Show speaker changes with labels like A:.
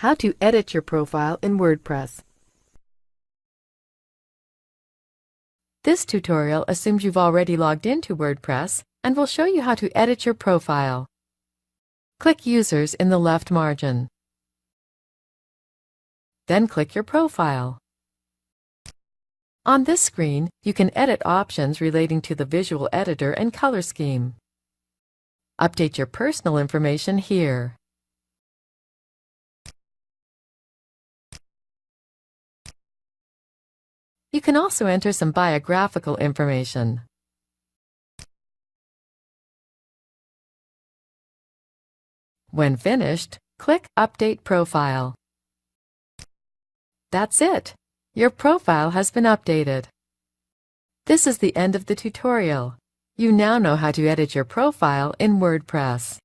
A: How to edit your profile in WordPress. This tutorial assumes you've already logged into WordPress and will show you how to edit your profile. Click Users in the left margin. Then click your profile. On this screen, you can edit options relating to the visual editor and color scheme. Update your personal information here. You can also enter some biographical information. When finished, click Update Profile. That's it! Your profile has been updated. This is the end of the tutorial. You now know how to edit your profile in WordPress.